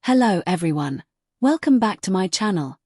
Hello everyone, welcome back to my channel.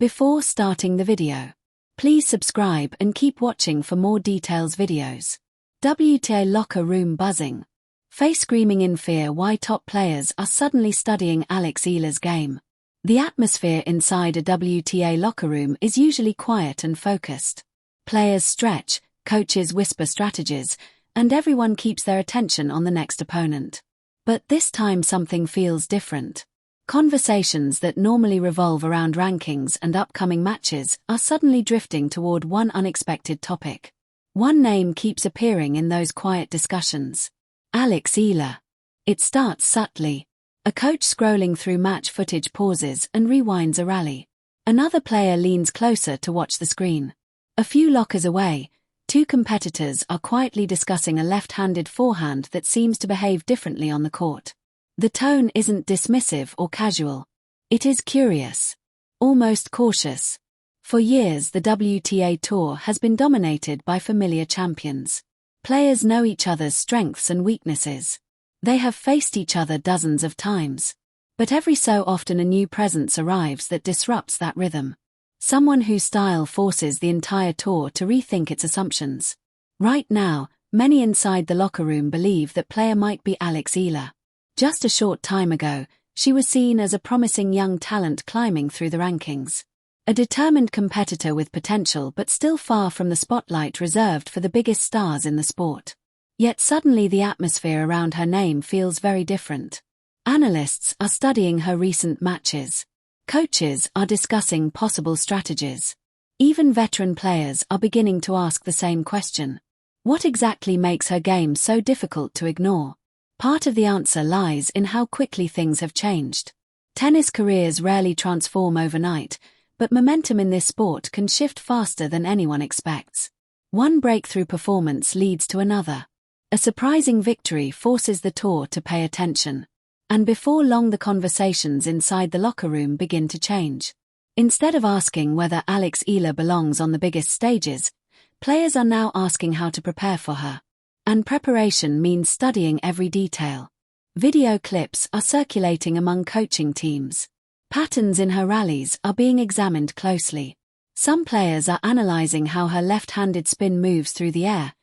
Before starting the video, please subscribe and keep watching for more details videos. WTA locker room buzzing. Face screaming in fear why top players are suddenly studying Alex Eala's game. The atmosphere inside a WTA locker room is usually quiet and focused. Players stretch, coaches whisper strategies, and everyone keeps their attention on the next opponent. But this time something feels different. Conversations that normally revolve around rankings and upcoming matches are suddenly drifting toward one unexpected topic. One name keeps appearing in those quiet discussions: Alex Eala. It starts subtly. A coach scrolling through match footage pauses and rewinds a rally. Another player leans closer to watch the screen. A few lockers away, two competitors are quietly discussing a left-handed forehand that seems to behave differently on the court. The tone isn't dismissive or casual. It is curious, almost cautious. For years, the WTA Tour has been dominated by familiar champions. Players know each other's strengths and weaknesses. They have faced each other dozens of times. But every so often a new presence arrives that disrupts that rhythm. Someone whose style forces the entire tour to rethink its assumptions. Right now, many inside the locker room believe that player might be Alex Eala. Just a short time ago, she was seen as a promising young talent climbing through the rankings. A determined competitor with potential but still far from the spotlight reserved for the biggest stars in the sport. Yet suddenly the atmosphere around her name feels very different. Analysts are studying her recent matches. Coaches are discussing possible strategies. Even veteran players are beginning to ask the same question. What exactly makes her game so difficult to ignore? Part of the answer lies in how quickly things have changed. Tennis careers rarely transform overnight, but momentum in this sport can shift faster than anyone expects. One breakthrough performance leads to another. A surprising victory forces the tour to pay attention. And before long the conversations inside the locker room begin to change. Instead of asking whether Alex Eala belongs on the biggest stages, players are now asking how to prepare for her. And preparation means studying every detail. Video clips are circulating among coaching teams. Patterns in her rallies are being examined closely. Some players are analyzing how her left-handed spin moves through the air,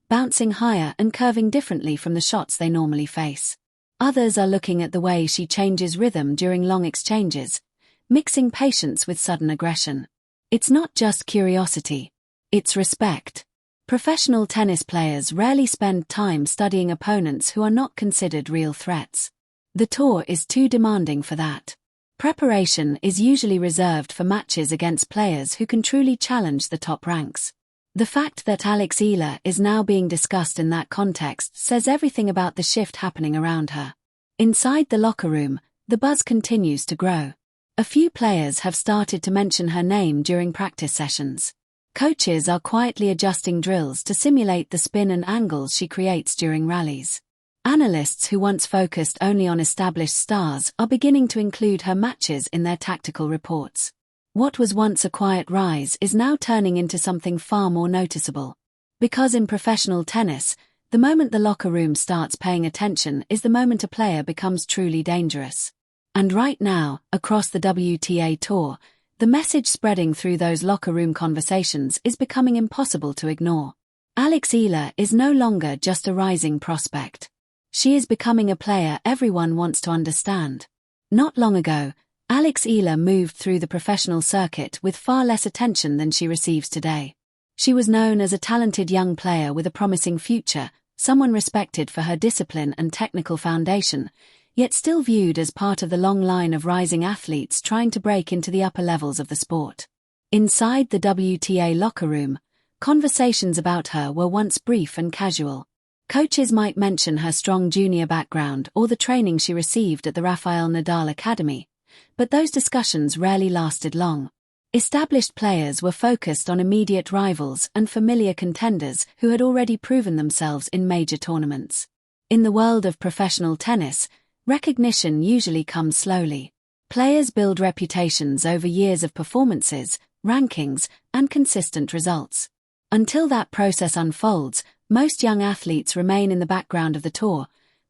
bouncing higher and curving differently from the shots they normally face. Others are looking at the way she changes rhythm during long exchanges, mixing patience with sudden aggression. It's not just curiosity, it's respect. Professional tennis players rarely spend time studying opponents who are not considered real threats. The tour is too demanding for that. Preparation is usually reserved for matches against players who can truly challenge the top ranks. The fact that Alex Eala is now being discussed in that context says everything about the shift happening around her. Inside the locker room, the buzz continues to grow. A few players have started to mention her name during practice sessions. Coaches are quietly adjusting drills to simulate the spin and angles she creates during rallies. Analysts who once focused only on established stars are beginning to include her matches in their tactical reports. What was once a quiet rise is now turning into something far more noticeable. Because in professional tennis, the moment the locker room starts paying attention is the moment a player becomes truly dangerous. And right now, across the WTA Tour, the message spreading through those locker room conversations is becoming impossible to ignore. Alex Eala is no longer just a rising prospect. She is becoming a player everyone wants to understand. Not long ago, Alex Eala moved through the professional circuit with far less attention than she receives today. She was known as a talented young player with a promising future, someone respected for her discipline and technical foundation, yet still viewed as part of the long line of rising athletes trying to break into the upper levels of the sport. Inside the WTA locker room, conversations about her were once brief and casual. Coaches might mention her strong junior background or the training she received at the Rafael Nadal Academy, but those discussions rarely lasted long. Established players were focused on immediate rivals and familiar contenders who had already proven themselves in major tournaments. In the world of professional tennis, recognition usually comes slowly. Players build reputations over years of performances, rankings, and consistent results. Until that process unfolds, most young athletes remain in the background of the tour,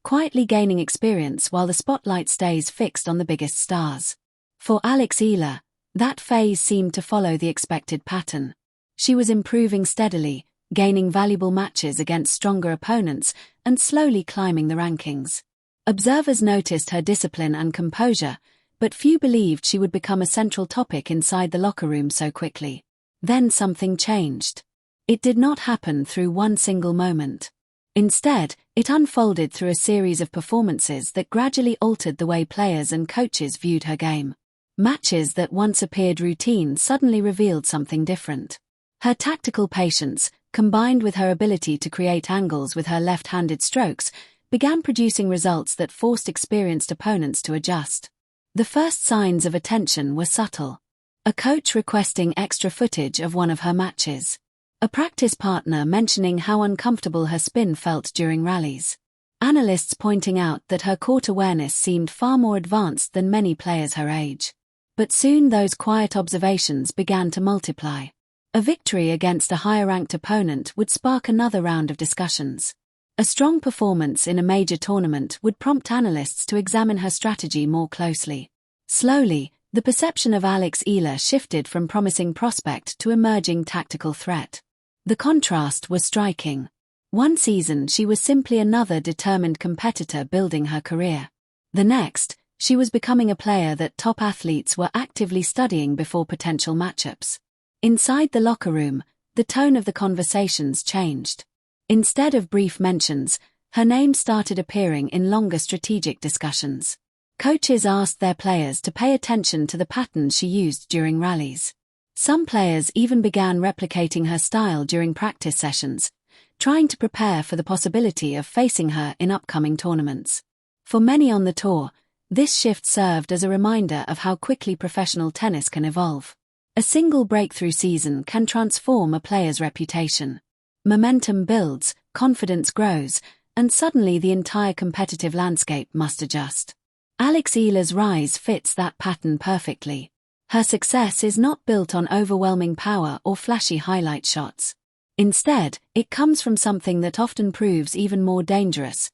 quietly gaining experience while the spotlight stays fixed on the biggest stars. For Alex Eala, that phase seemed to follow the expected pattern. She was improving steadily, gaining valuable matches against stronger opponents, and slowly climbing the rankings. Observers noticed her discipline and composure, but few believed she would become a central topic inside the locker room so quickly. Then something changed. It did not happen through one single moment. Instead, it unfolded through a series of performances that gradually altered the way players and coaches viewed her game. Matches that once appeared routine suddenly revealed something different. Her tactical patience, combined with her ability to create angles with her left-handed strokes, began producing results that forced experienced opponents to adjust. The first signs of attention were subtle. A coach requesting extra footage of one of her matches. A practice partner mentioning how uncomfortable her spin felt during rallies. Analysts pointing out that her court awareness seemed far more advanced than many players her age. But soon those quiet observations began to multiply. A victory against a higher-ranked opponent would spark another round of discussions. A strong performance in a major tournament would prompt analysts to examine her strategy more closely. Slowly, the perception of Alex Eala shifted from promising prospect to emerging tactical threat. The contrast was striking. One season she was simply another determined competitor building her career. The next, she was becoming a player that top athletes were actively studying before potential matchups. Inside the locker room, the tone of the conversations changed. Instead of brief mentions, her name started appearing in longer strategic discussions. Coaches asked their players to pay attention to the patterns she used during rallies. Some players even began replicating her style during practice sessions, trying to prepare for the possibility of facing her in upcoming tournaments. For many on the tour, this shift served as a reminder of how quickly professional tennis can evolve. A single breakthrough season can transform a player's reputation. Momentum builds, confidence grows, and suddenly the entire competitive landscape must adjust. Alex Eala's rise fits that pattern perfectly. Her success is not built on overwhelming power or flashy highlight shots. Instead, it comes from something that often proves even more dangerous: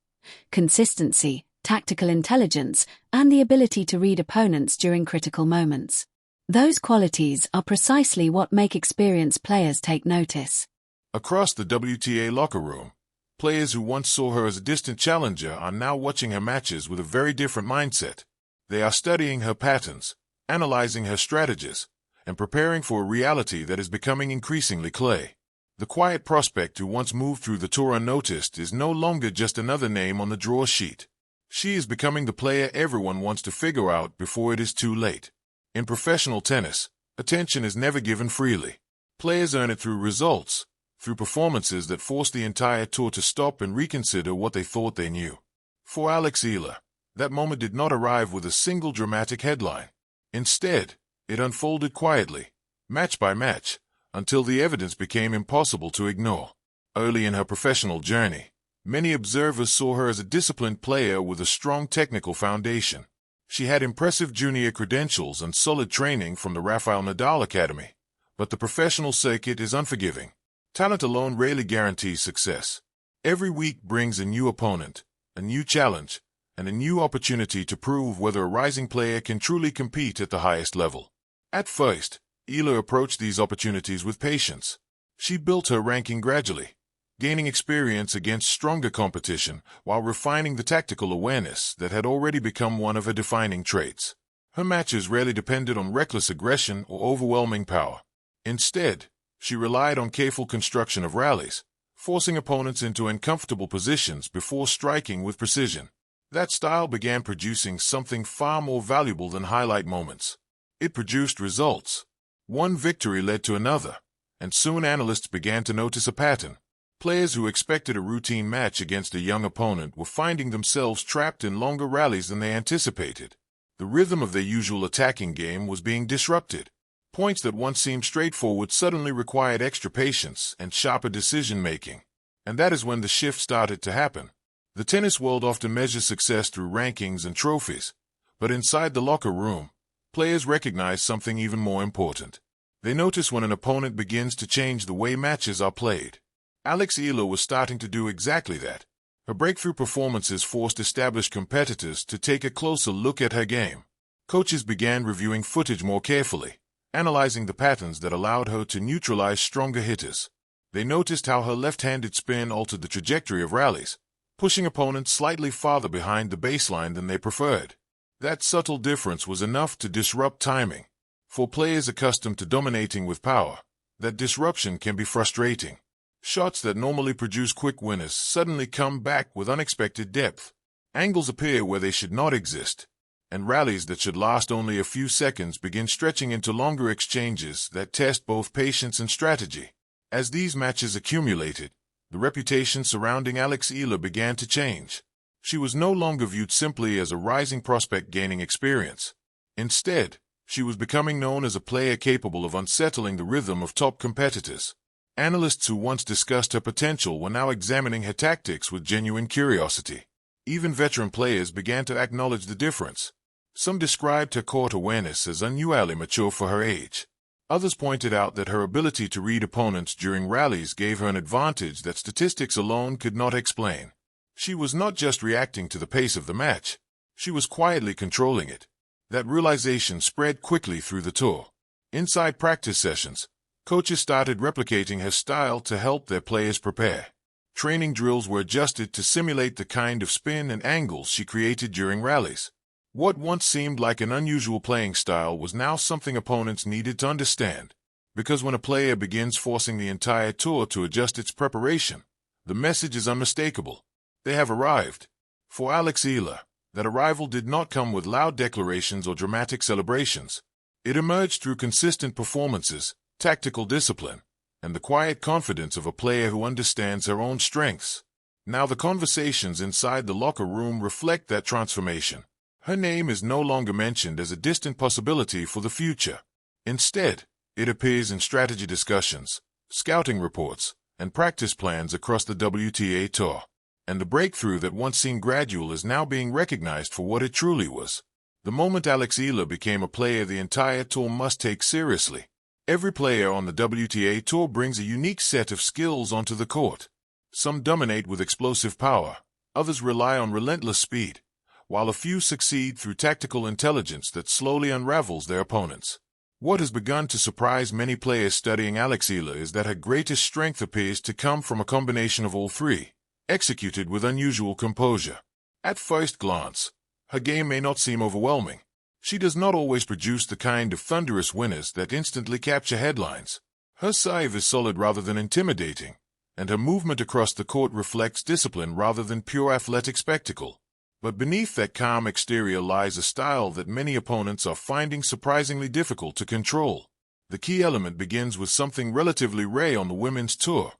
consistency, tactical intelligence, and the ability to read opponents during critical moments. Those qualities are precisely what make experienced players take notice. Across the WTA locker room, players who once saw her as a distant challenger are now watching her matches with a very different mindset. They are studying her patterns, analyzing her strategies, and preparing for a reality that is becoming increasingly clear. The quiet prospect who once moved through the tour unnoticed is no longer just another name on the draw sheet. She is becoming the player everyone wants to figure out before it is too late. In professional tennis, attention is never given freely. Players earn it through results, through performances that force the entire tour to stop and reconsider what they thought they knew. For Alex Eala, that moment did not arrive with a single dramatic headline. Instead, it unfolded quietly, match by match, until the evidence became impossible to ignore. Early in her professional journey, many observers saw her as a disciplined player with a strong technical foundation. She had impressive junior credentials and solid training from the Rafael Nadal Academy, but the professional circuit is unforgiving. Talent alone rarely guarantees success. Every week brings a new opponent, a new challenge, and a new opportunity to prove whether a rising player can truly compete at the highest level. At first, Eala approached these opportunities with patience. She built her ranking gradually, gaining experience against stronger competition while refining the tactical awareness that had already become one of her defining traits. Her matches rarely depended on reckless aggression or overwhelming power. Instead, she relied on careful construction of rallies, forcing opponents into uncomfortable positions before striking with precision. That style began producing something far more valuable than highlight moments. It produced results. One victory led to another, and soon analysts began to notice a pattern. Players who expected a routine match against a young opponent were finding themselves trapped in longer rallies than they anticipated. The rhythm of their usual attacking game was being disrupted. Points that once seemed straightforward suddenly required extra patience and sharper decision-making. And that is when the shift started to happen. The tennis world often measures success through rankings and trophies, but inside the locker room, players recognize something even more important. They notice when an opponent begins to change the way matches are played. Alex Eala was starting to do exactly that. Her breakthrough performances forced established competitors to take a closer look at her game. Coaches began reviewing footage more carefully, analyzing the patterns that allowed her to neutralize stronger hitters. They noticed how her left-handed spin altered the trajectory of rallies, pushing opponents slightly farther behind the baseline than they preferred. That subtle difference was enough to disrupt timing. For players accustomed to dominating with power, that disruption can be frustrating. Shots that normally produce quick winners suddenly come back with unexpected depth. Angles appear where they should not exist, and rallies that should last only a few seconds begin stretching into longer exchanges that test both patience and strategy. As these matches accumulated, the reputation surrounding Alex Eala began to change. She was no longer viewed simply as a rising prospect gaining experience. Instead, she was becoming known as a player capable of unsettling the rhythm of top competitors. Analysts who once discussed her potential were now examining her tactics with genuine curiosity. Even veteran players began to acknowledge the difference. Some described her court awareness as unusually mature for her age. Others pointed out that her ability to read opponents during rallies gave her an advantage that statistics alone could not explain. She was not just reacting to the pace of the match, she was quietly controlling it. That realization spread quickly through the tour. Inside practice sessions, coaches started replicating her style to help their players prepare. Training drills were adjusted to simulate the kind of spin and angles she created during rallies. What once seemed like an unusual playing style was now something opponents needed to understand. Because when a player begins forcing the entire tour to adjust its preparation, the message is unmistakable. They have arrived. For Alex Eala, that arrival did not come with loud declarations or dramatic celebrations. It emerged through consistent performances, tactical discipline, and the quiet confidence of a player who understands her own strengths. Now the conversations inside the locker room reflect that transformation. Her name is no longer mentioned as a distant possibility for the future. Instead, it appears in strategy discussions, scouting reports, and practice plans across the WTA Tour. And the breakthrough that once seemed gradual is now being recognized for what it truly was. The moment Alex Eala became a player the entire tour must take seriously. Every player on the WTA Tour brings a unique set of skills onto the court. Some dominate with explosive power, others rely on relentless speed, while a few succeed through tactical intelligence that slowly unravels their opponents. What has begun to surprise many players studying Alex Eala is that her greatest strength appears to come from a combination of all three, executed with unusual composure. At first glance, her game may not seem overwhelming. She does not always produce the kind of thunderous winners that instantly capture headlines. Her serve is solid rather than intimidating, and her movement across the court reflects discipline rather than pure athletic spectacle. But beneath that calm exterior lies a style that many opponents are finding surprisingly difficult to control. The key element begins with something relatively rare on the women's tour: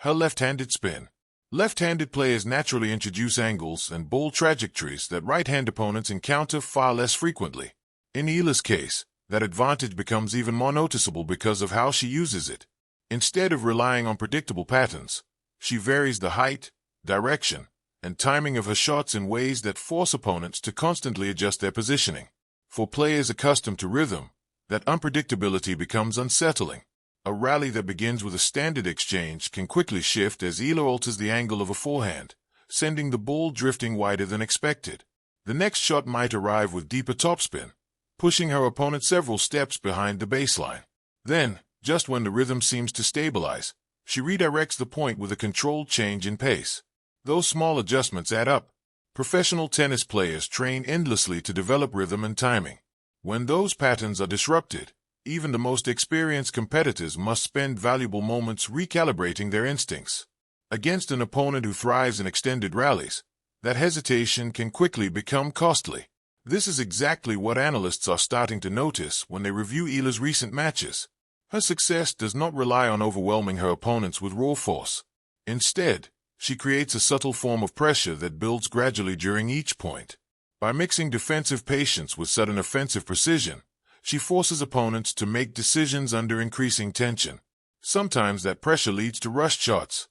her left-handed spin. Left-handed players naturally introduce angles and bold trajectories that right-hand opponents encounter far less frequently. In Eala's case, that advantage becomes even more noticeable because of how she uses it. Instead of relying on predictable patterns, she varies the height, direction, and timing of her shots in ways that force opponents to constantly adjust their positioning. For players accustomed to rhythm, that unpredictability becomes unsettling. A rally that begins with a standard exchange can quickly shift as Eala alters the angle of a forehand, sending the ball drifting wider than expected. The next shot might arrive with deeper topspin, pushing her opponent several steps behind the baseline. Then, just when the rhythm seems to stabilize, she redirects the point with a controlled change in pace. Those small adjustments add up. Professional tennis players train endlessly to develop rhythm and timing. When those patterns are disrupted, even the most experienced competitors must spend valuable moments recalibrating their instincts. Against an opponent who thrives in extended rallies, that hesitation can quickly become costly. This is exactly what analysts are starting to notice when they review Eala's recent matches. Her success does not rely on overwhelming her opponents with raw force. Instead, she creates a subtle form of pressure that builds gradually during each point. By mixing defensive patience with sudden offensive precision, she forces opponents to make decisions under increasing tension. Sometimes that pressure leads to rushed shots.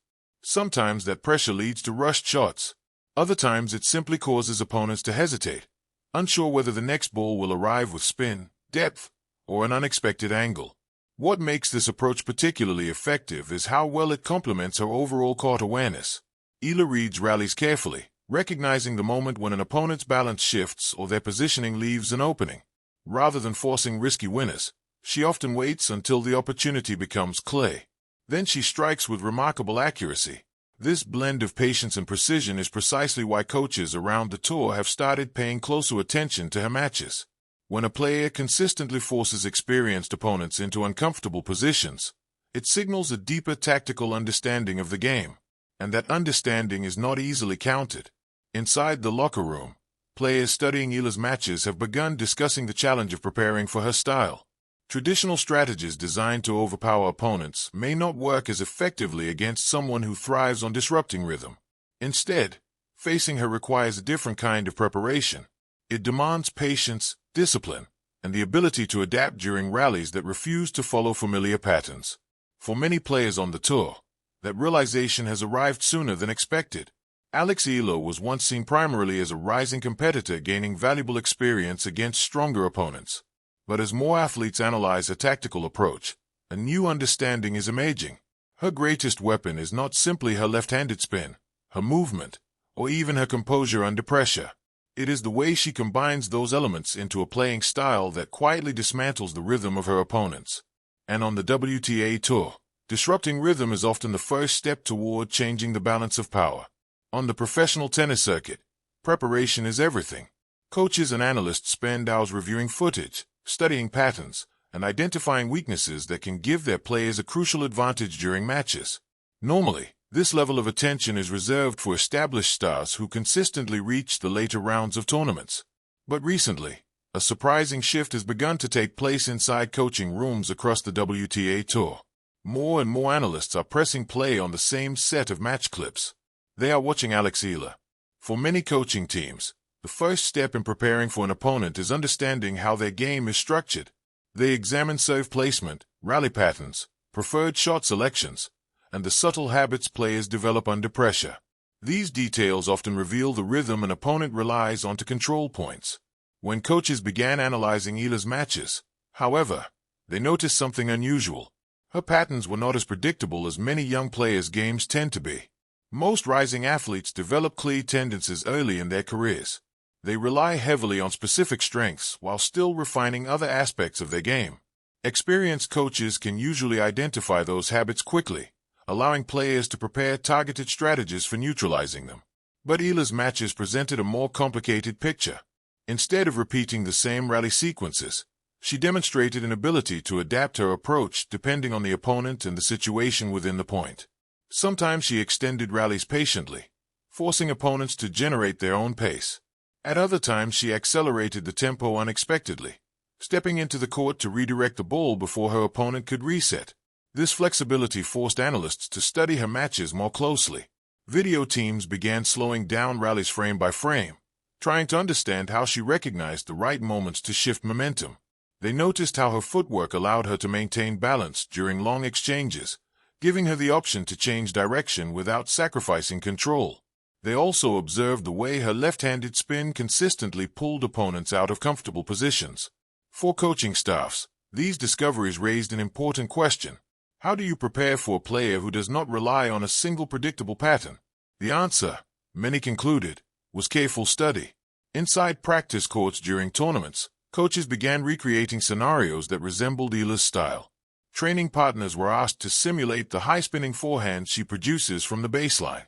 Other times it simply causes opponents to hesitate, unsure whether the next ball will arrive with spin, depth, or an unexpected angle. What makes this approach particularly effective is how well it complements her overall court awareness. Eala reads rallies carefully, recognizing the moment when an opponent's balance shifts or their positioning leaves an opening. Rather than forcing risky winners, she often waits until the opportunity becomes clear. Then she strikes with remarkable accuracy. This blend of patience and precision is precisely why coaches around the tour have started paying closer attention to her matches. When a player consistently forces experienced opponents into uncomfortable positions, it signals a deeper tactical understanding of the game, and that understanding is not easily counted. Inside the locker room, players studying Eala's matches have begun discussing the challenge of preparing for her style. Traditional strategies designed to overpower opponents may not work as effectively against someone who thrives on disrupting rhythm. Instead, facing her requires a different kind of preparation. It demands patience, discipline, and the ability to adapt during rallies that refuse to follow familiar patterns. For many players on the tour, that realization has arrived sooner than expected. Alex Eala was once seen primarily as a rising competitor gaining valuable experience against stronger opponents. But as more athletes analyze her tactical approach, a new understanding is emerging. Her greatest weapon is not simply her left-handed spin, her movement, or even her composure under pressure. It is the way she combines those elements into a playing style that quietly dismantles the rhythm of her opponents. And on the WTA tour, disrupting rhythm is often the first step toward changing the balance of power. On the professional tennis circuit, preparation is everything. Coaches and analysts spend hours reviewing footage, studying patterns, and identifying weaknesses that can give their players a crucial advantage during matches. Normally, this level of attention is reserved for established stars who consistently reach the later rounds of tournaments. But recently, a surprising shift has begun to take place inside coaching rooms across the WTA tour. More and more analysts are pressing play on the same set of match clips. They are watching Alex Eala. For many coaching teams, the first step in preparing for an opponent is understanding how their game is structured. They examine serve placement, rally patterns, preferred shot selections, and the subtle habits players develop under pressure. These details often reveal the rhythm an opponent relies on to control points. When coaches began analyzing Eala's matches, however, they noticed something unusual. Her patterns were not as predictable as many young players' games tend to be. Most rising athletes develop clear tendencies early in their careers. They rely heavily on specific strengths while still refining other aspects of their game. Experienced coaches can usually identify those habits quickly, allowing players to prepare targeted strategies for neutralizing them. But Eala's matches presented a more complicated picture. Instead of repeating the same rally sequences, she demonstrated an ability to adapt her approach depending on the opponent and the situation within the point. Sometimes she extended rallies patiently, forcing opponents to generate their own pace. At other times she accelerated the tempo unexpectedly, stepping into the court to redirect the ball before her opponent could reset. This flexibility forced analysts to study her matches more closely. Video teams began slowing down rallies frame by frame, trying to understand how she recognized the right moments to shift momentum. They noticed how her footwork allowed her to maintain balance during long exchanges, giving her the option to change direction without sacrificing control. They also observed the way her left-handed spin consistently pulled opponents out of comfortable positions. For coaching staffs, these discoveries raised an important question. How do you prepare for a player who does not rely on a single predictable pattern? The answer, many concluded, was careful study. Inside practice courts during tournaments, coaches began recreating scenarios that resembled Eala's style. Training partners were asked to simulate the high-spinning forehand she produces from the baseline.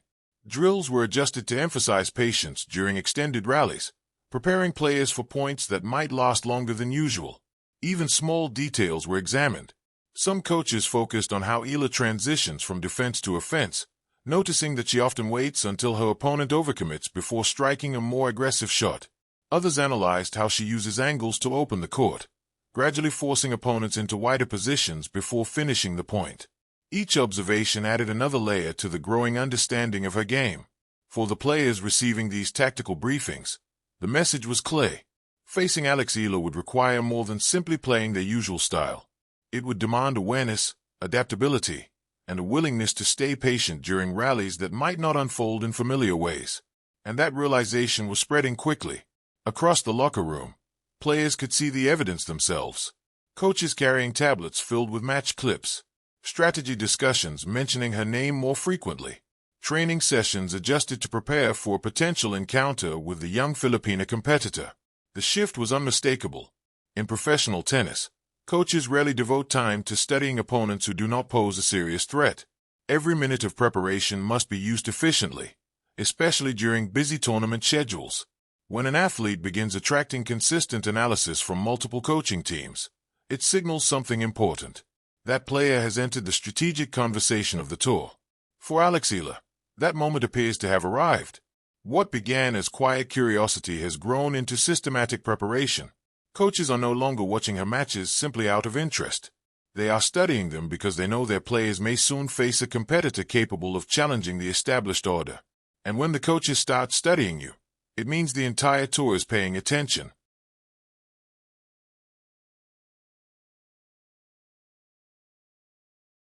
Drills were adjusted to emphasize patience during extended rallies, preparing players for points that might last longer than usual. Even small details were examined. Some coaches focused on how Eala transitions from defense to offense, noticing that she often waits until her opponent overcommits before striking a more aggressive shot. Others analyzed how she uses angles to open the court, gradually forcing opponents into wider positions before finishing the point. Each observation added another layer to the growing understanding of her game. For the players receiving these tactical briefings, the message was clear. Facing Alex Eala would require more than simply playing their usual style. It would demand awareness, adaptability, and a willingness to stay patient during rallies that might not unfold in familiar ways. And that realization was spreading quickly. Across the locker room, players could see the evidence themselves. Coaches carrying tablets filled with match clips, strategy discussions mentioning her name more frequently, training sessions adjusted to prepare for a potential encounter with the young Filipina competitor. The shift was unmistakable. In professional tennis, coaches rarely devote time to studying opponents who do not pose a serious threat. Every minute of preparation must be used efficiently, especially during busy tournament schedules. When an athlete begins attracting consistent analysis from multiple coaching teams, it signals something important. That player has entered the strategic conversation of the tour. For Alex Eala, that moment appears to have arrived. What began as quiet curiosity has grown into systematic preparation. Coaches are no longer watching her matches simply out of interest. They are studying them because they know their players may soon face a competitor capable of challenging the established order. And when the coaches start studying you, it means the entire tour is paying attention.